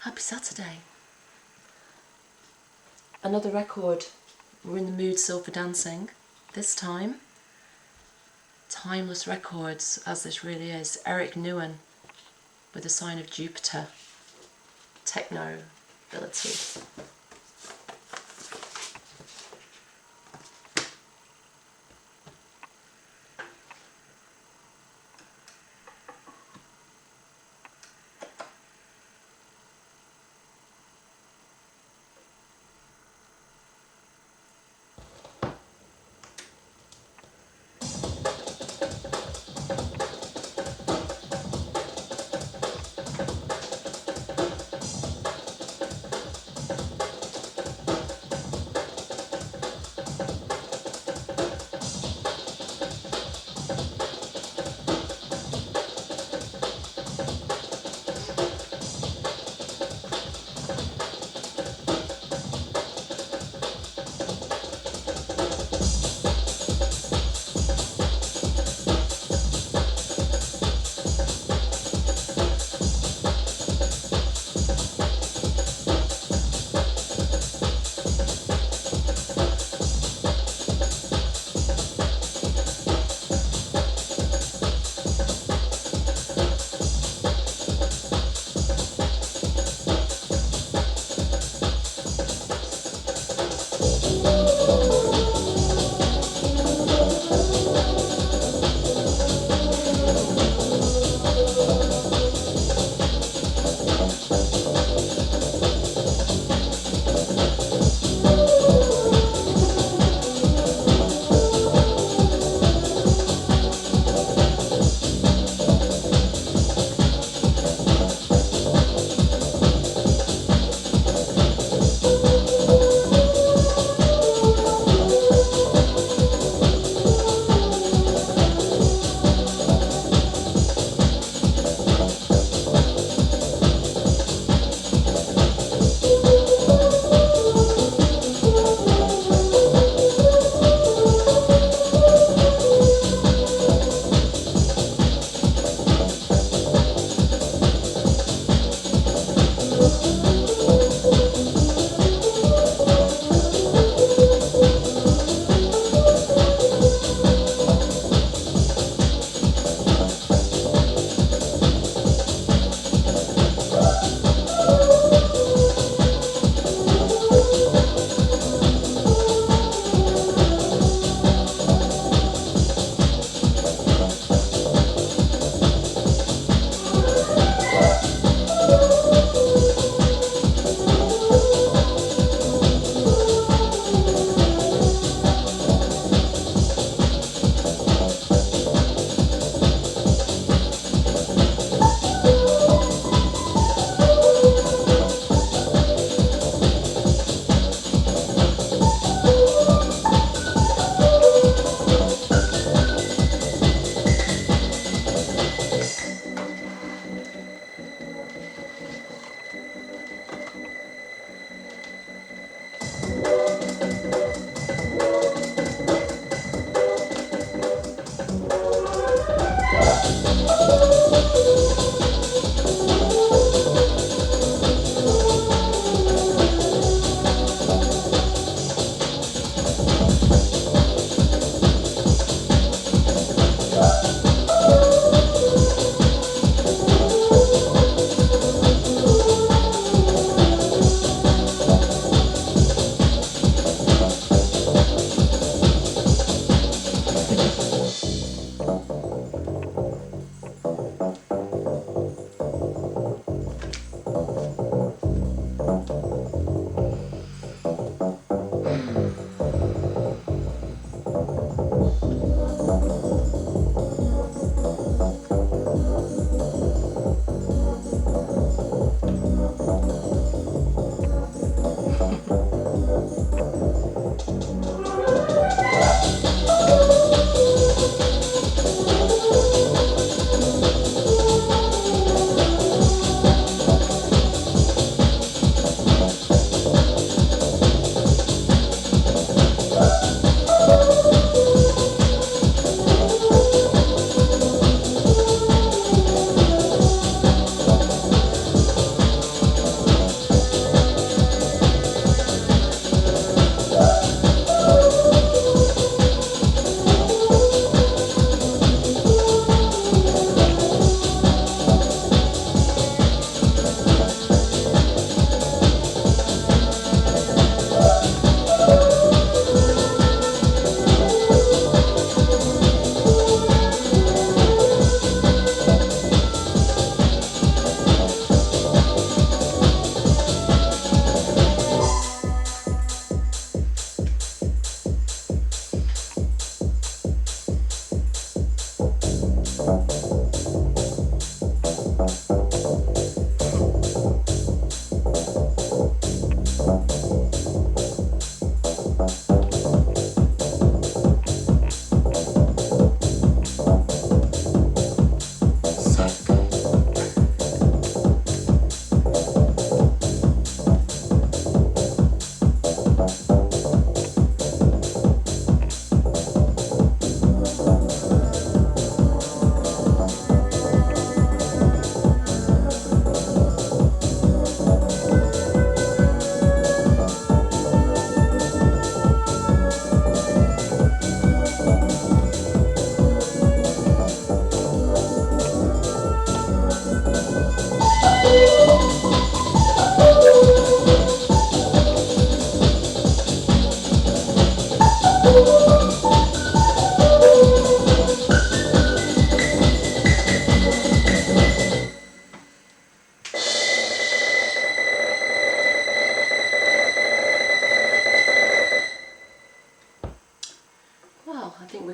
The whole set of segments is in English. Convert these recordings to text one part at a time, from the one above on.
Happy Saturday. Another record. We're in the mood still for dancing. This time, timeless records, as this really is. Eric Nouhan with a sign of Jupiter. Technobility.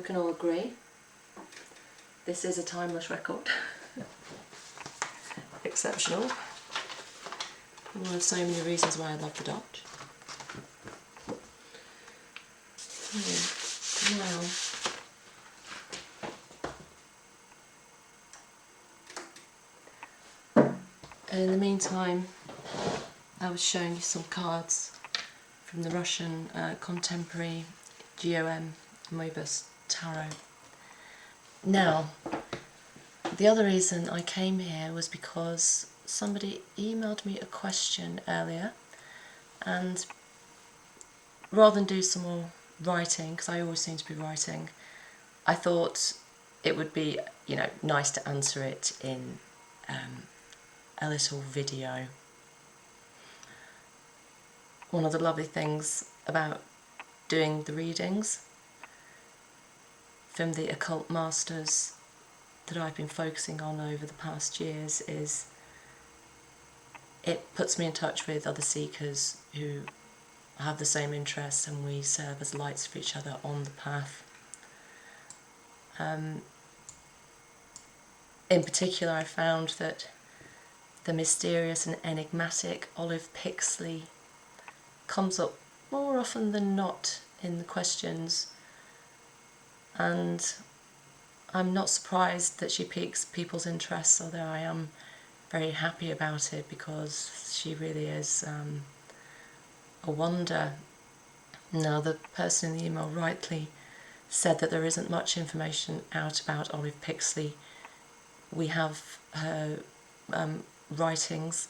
can all agree this is a timeless record. Exceptional. One of so many reasons why I love the Dutch. Now, and in the meantime, I was showing you some cards from the Russian contemporary GOM Moebius Tarot. Now, the other reason I came here was because somebody emailed me a question earlier, and rather than do some more writing, because I always seem to be writing, I thought it would be, nice to answer it in a little video. One of the lovely things about doing the readings from the occult masters that I've been focusing on over the past years is it puts me in touch with other seekers who have the same interests, and we serve as lights for each other on the path. In particular, I found that the mysterious and enigmatic Olive Pixley comes up more often than not in the questions, and I'm not surprised that she piques people's interest, although I am very happy about it because she really is a wonder. Now, the person in the email rightly said that there isn't much information out about Olive Pixley. We have her writings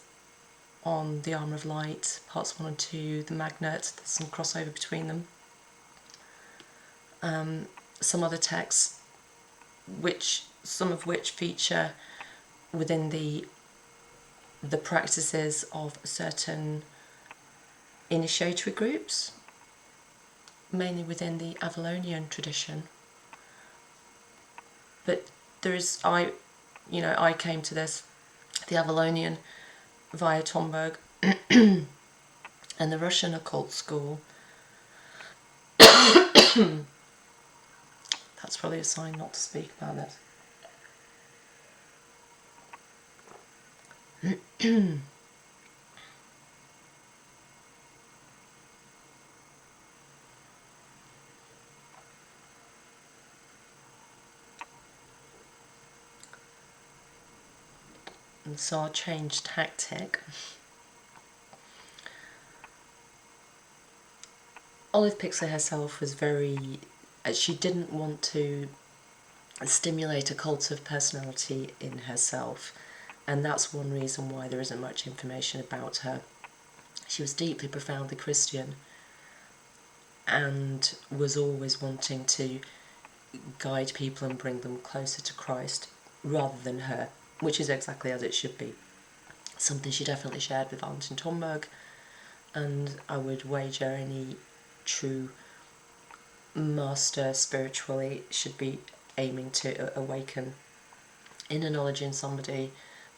on the Armour of Light, parts 1 and 2, the Magnet, there's some crossover between them. Some other texts, some of which feature within the practices of certain initiatory groups, mainly within the Avalonian tradition. But there is, I came to this, the Avalonian, via Tomberg, and the Russian occult school. That's probably a sign not to speak about it. And so I'll change tactic. Olive Pixley herself was she didn't want to stimulate a cult of personality in herself, and that's one reason why there isn't much information about her. She was deeply, profoundly Christian and was always wanting to guide people and bring them closer to Christ rather than her, which is exactly as it should be. Something she definitely shared with Valentin Tomberg, and I would wager any true master spiritually should be aiming to awaken inner knowledge in somebody,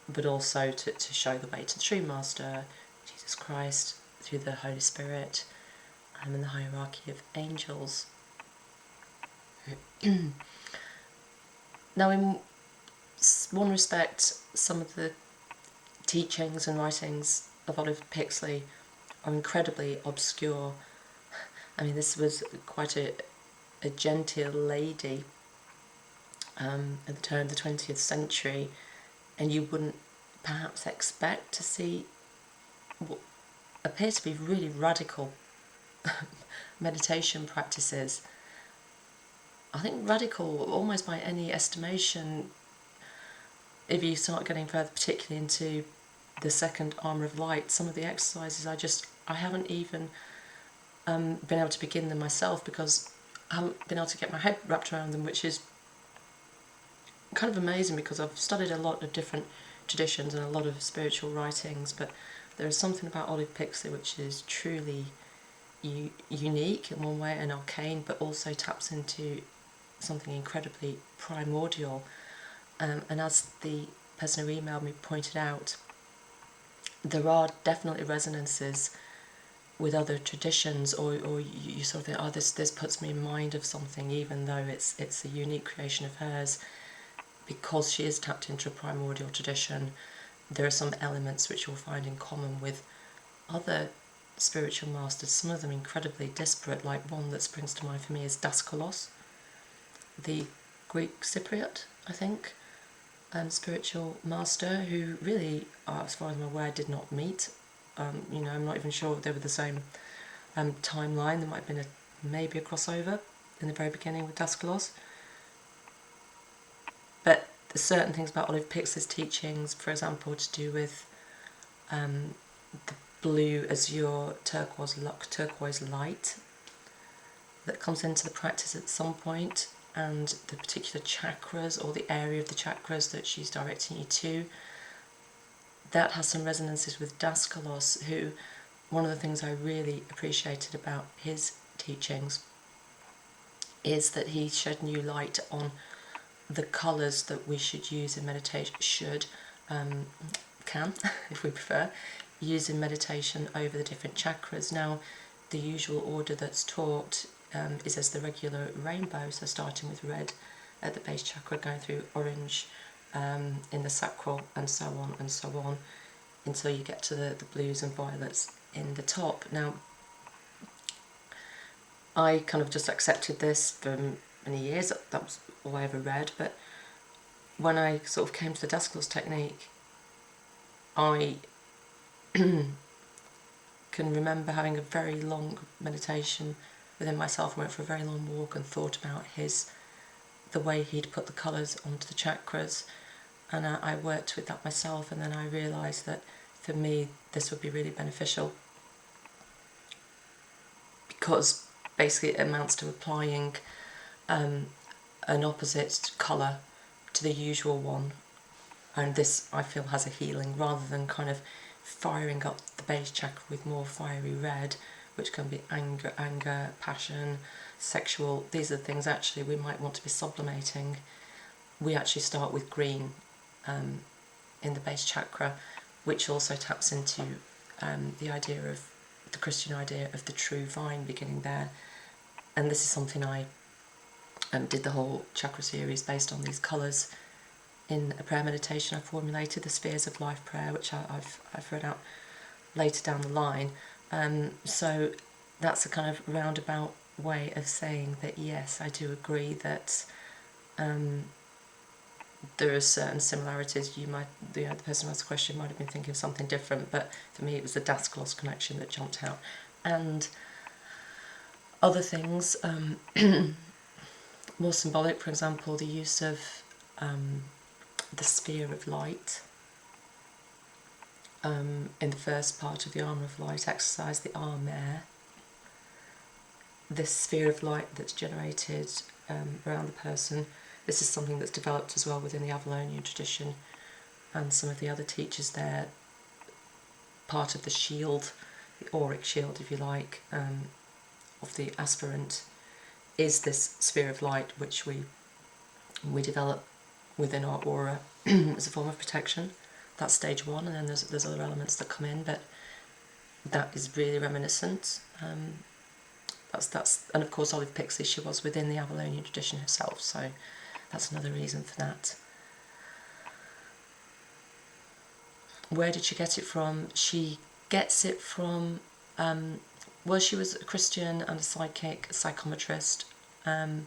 but also to show the way to the true master, Jesus Christ, through the Holy Spirit, and in the hierarchy of angels. Now, in one respect, some of the teachings and writings of Olive Pixley are incredibly obscure. I mean, this was quite a genteel lady at the turn of the 20th century, and you wouldn't perhaps expect to see what appear to be really radical meditation practices. I think radical, almost by any estimation, if you start getting further, particularly into the second Armour of Light, some of the exercises I haven't even been able to begin them myself because I haven't been able to get my head wrapped around them, which is kind of amazing because I've studied a lot of different traditions and a lot of spiritual writings, but there is something about Olive Pixley which is truly unique in one way and arcane, but also taps into something incredibly primordial. And as the person who emailed me pointed out, there are definitely resonances with other traditions, or you sort of think, oh, this puts me in mind of something, even though it's a unique creation of hers, because she is tapped into a primordial tradition. There are some elements which you'll find in common with other spiritual masters, some of them incredibly disparate. Like one that springs to mind for me is Daskalos, the Greek Cypriot, I think, spiritual master, who really, as far as I'm aware, did not meet. I'm not even sure if they were the same timeline. There might have been maybe a crossover in the very beginning with Daskalos. But there's certain things about Olive Pixley's teachings, for example, to do with the blue, azure, turquoise light that comes into the practice at some point, and the particular chakras or the area of the chakras that she's directing you to. That has some resonances with Daskalos, who, one of the things I really appreciated about his teachings is that he shed new light on the colours that we should use in meditation, can, if we prefer, use in meditation over the different chakras. Now, the usual order that's taught is as the regular rainbow, so starting with red at the base chakra, going through orange in the sacral, and so on, until you get to the blues and violets in the top. Now, I kind of just accepted this for many years. That was all I ever read. But when I sort of came to the Daskalos technique, I can remember having a very long meditation within myself. I went for a very long walk and thought about the way he'd put the colours onto the chakras, and I worked with that myself, and then I realised that for me this would be really beneficial, because basically it amounts to applying an opposite colour to the usual one, and this, I feel, has a healing, rather than kind of firing up the base chakra with more fiery red, which can be anger, passion, sexual. These are the things actually we might want to be sublimating. We actually start with green in the base chakra, which also taps into the idea of the Christian idea of the true vine beginning there. And this is something I did the whole chakra series based on these colours. In a prayer meditation I formulated, the Spheres of Life prayer, which I've read out later down the line. So that's a kind of roundabout way of saying that yes, I do agree that there are certain similarities. The person who asked the question might have been thinking of something different, but for me it was the Daskalos connection that jumped out. And other things, more symbolic, for example, the use of the sphere of light. In the first part of the Armour of Light exercise, the Armor, this sphere of light that's generated around the person. This is something that's developed as well within the Avalonian tradition and some of the other teachers there. Part of the shield, the auric shield, if you like, of the aspirant is this sphere of light, which we develop within our aura as a form of protection. That's stage one, and then there's other elements that come in, but that is really reminiscent. That's and of course Olive Pixley, she was within the Avalonian tradition herself, so that's another reason for that. Where did she get it from? She gets it from, well, she was a Christian and a psychic, a psychometrist, and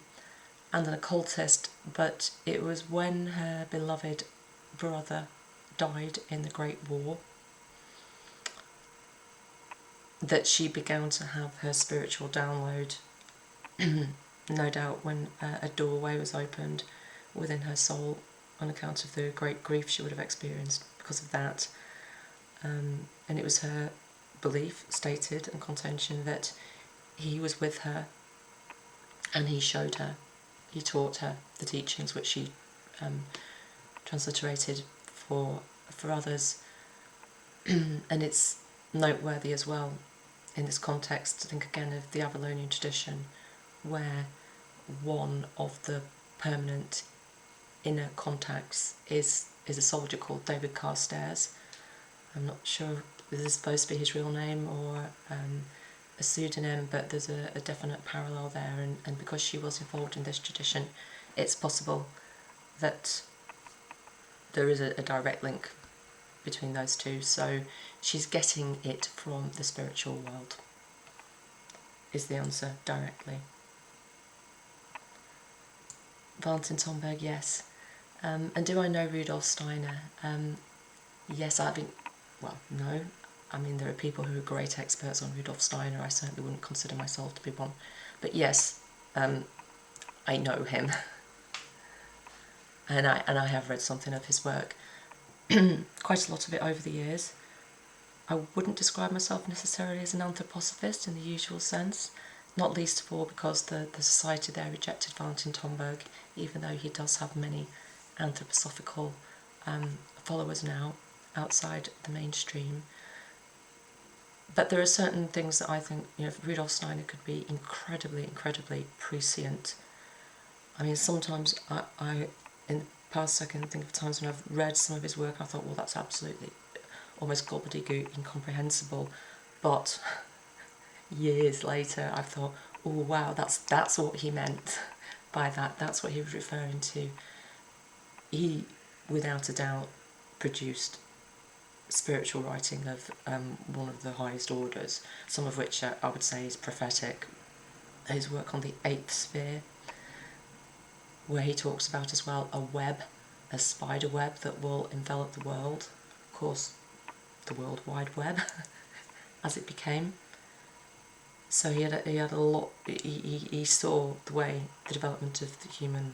an occultist, but it was when her beloved brother died in the Great War that she began to have her spiritual download. No doubt when a doorway was opened within her soul on account of the great grief she would have experienced because of that. And it was her belief, stated and contention, that he was with her and he showed her, he taught her the teachings which she transliterated for others. And it's noteworthy as well in this context to think again of the Avalonian tradition, where one of the permanent inner contacts is a soldier called David Carstairs. I'm not sure if this is supposed to be his real name or a pseudonym, but there's a definite parallel there, and because she was involved in this tradition, it's possible that there is a direct link between those two. So she's getting it from the spiritual world, is the answer directly. Valentin Tomberg, yes. And do I know Rudolf Steiner? Yes, well, no. I mean, there are people who are great experts on Rudolf Steiner. I certainly wouldn't consider myself to be one. But yes, I know him. and I have read something of his work. Quite a lot of it over the years. I wouldn't describe myself necessarily as an anthroposophist in the usual sense, not least of all because the society there rejected Valentin Tomberg, even though he does have many anthroposophical followers now outside the mainstream. But there are certain things that I think, Rudolf Steiner could be incredibly, incredibly prescient. I mean, sometimes I in the past I can think of times when I've read some of his work, I thought, well, that's absolutely almost gobbledygook, incomprehensible. But years later, I thought, oh wow, that's what he meant by that. That's what he was referring to. He, without a doubt, produced spiritual writing of one of the highest orders, some of which I would say is prophetic. His work on the 8th sphere, where he talks about as well a web, a spider web that will envelop the world, of course the World Wide Web as it became. So he had a lot, he saw the way the development of the human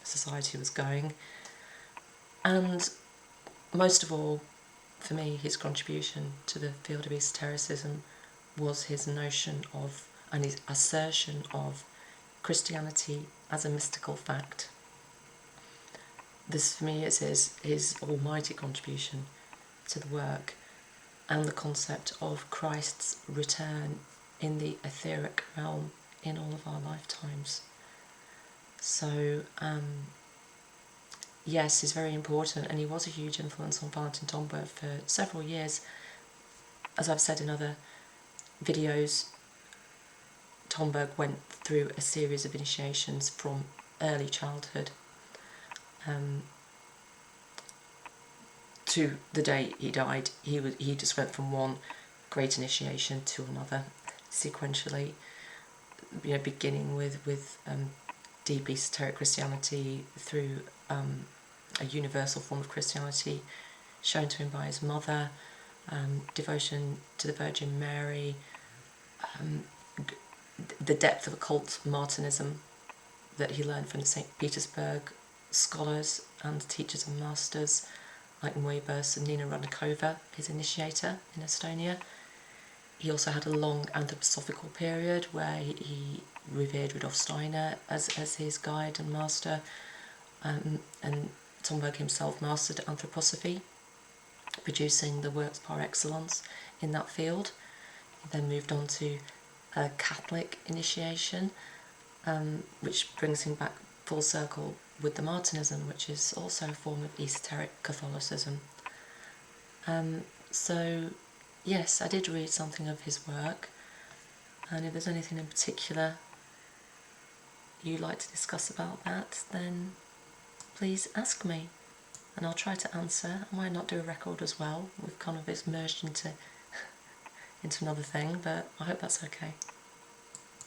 society was going, and most of all, for me, his contribution to the field of esotericism was his notion of, and his assertion of, Christianity as a mystical fact. This, for me, is his almighty contribution to the work, and the concept of Christ's return in the etheric realm in all of our lifetimes. So, yes, he's very important, and he was a huge influence on Valentin Tomberg for several years. As I've said in other videos, Tomberg went through a series of initiations from early childhood to the day he died. He just went from one great initiation to another sequentially, beginning with deep esoteric Christianity through a universal form of Christianity shown to him by his mother, devotion to the Virgin Mary, the depth of occult Martinism that he learned from the St. Petersburg scholars and teachers and masters like Moebius and Nina Rudnikova, his initiator in Estonia. He also had a long anthroposophical period where he revered Rudolf Steiner as his guide and master, and Tomberg himself mastered anthroposophy, producing the works par excellence in that field. He then moved on to a Catholic initiation, which brings him back full circle with the Martinism, which is also a form of esoteric Catholicism. So, yes, I did read something of his work, and if there's anything in particular you'd like to discuss about that, then please ask me, and I'll try to answer. I might not do a record as well, we've kind of merged into another thing, but I hope that's okay.